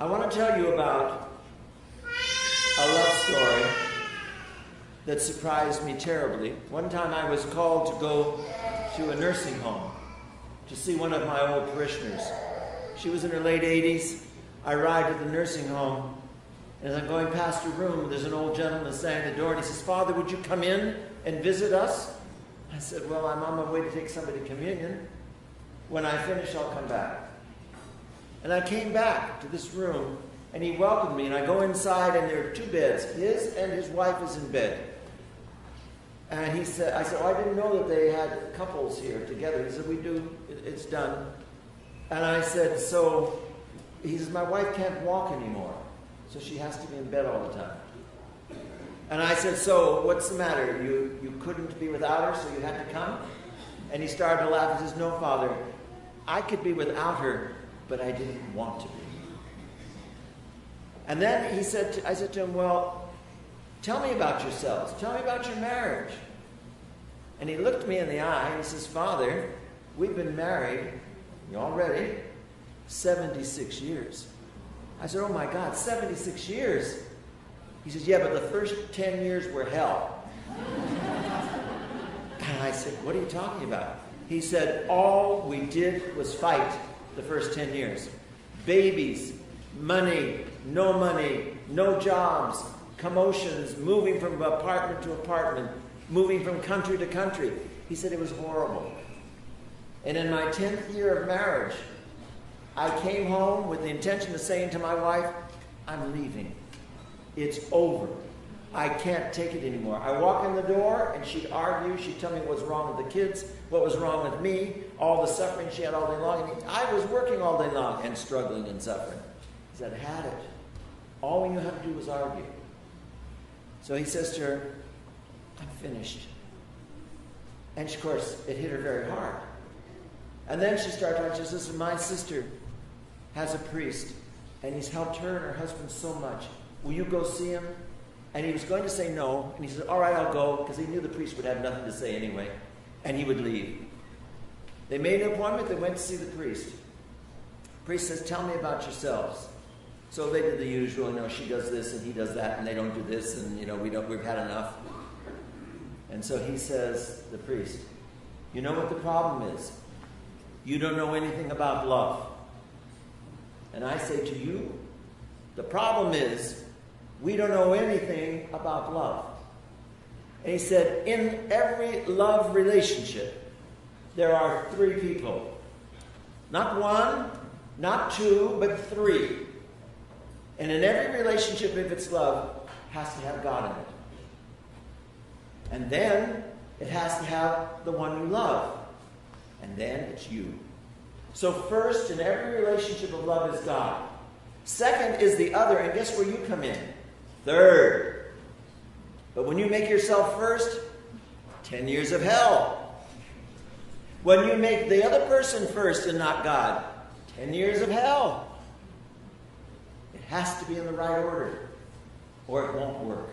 I want to tell you about a love story that surprised me terribly. One time I was called to go to a nursing home to see one of my old parishioners. She was in her late 80s. I arrived at the nursing home, and as I'm going past her room, there's an old gentleman standing at the door, and he says, "Father, would you come in and visit us?" I said, "Well, I'm on my way to take somebody communion. When I finish, I'll come back." And I came back to this room, and he welcomed me, and I go inside, and there are two beds. His and his wife is in bed. And I said, "Oh, I didn't know that they had couples here together." He said, "We do. It's done." And I said, he says, "My wife can't walk anymore, so she has to be in bed all the time." And I said, "So what's the matter? You couldn't be without her, so you had to come?" And he started to laugh. He says, "No, Father, I could be without her, but I didn't want to be." And then I said to him, "Well, tell me about yourselves. Tell me about your marriage." And he looked me in the eye and he says, "Father, we've been married, you all ready, 76 years. I said, "Oh my God, 76 years. He says, "Yeah, but the first 10 years were hell." And I said, "What are you talking about?" He said, "All we did was fight the first 10 years. Babies, money, no jobs, commotions, moving from apartment to apartment, moving from country to country." He said it was horrible. And in my 10th year of marriage, I came home with the intention of saying to my wife, "I'm leaving. It's over. I can't take it anymore." I walk in the door and she'd argue. She'd tell me what was wrong with the kids, what was wrong with me, all the suffering she had all day long. And I was working all day long and struggling and suffering. He said, "I had it. All we knew how to do was argue." So he says to her, "I'm finished." And of course, it hit her very hard. And then she started talking. She says, "My sister has a priest, and he's helped her and her husband so much. Will you go see him?" And he was going to say no, and he said, "All right, I'll go," because he knew the priest would have nothing to say anyway, and he would leave. They made an appointment. They went to see the priest. The priest says, "Tell me about yourselves." So they did the usual, she does this and he does that, and they don't do this, and we've had enough. And so he says, the priest, "You know what the problem is? You don't know anything about love." And I say to you, the problem is we don't know anything about love. And he said, in every love relationship, there are three people. Not one, not two, but three. And in every relationship, if it's love, it has to have God in it. And then it has to have the one you love. And then it's you. So first, in every relationship of love is God. Second is the other, and guess where you come in? Third. But when you make yourself first, 10 years of hell. When you make the other person first and not God, 10 years of hell. It has to be in the right order, or it won't work.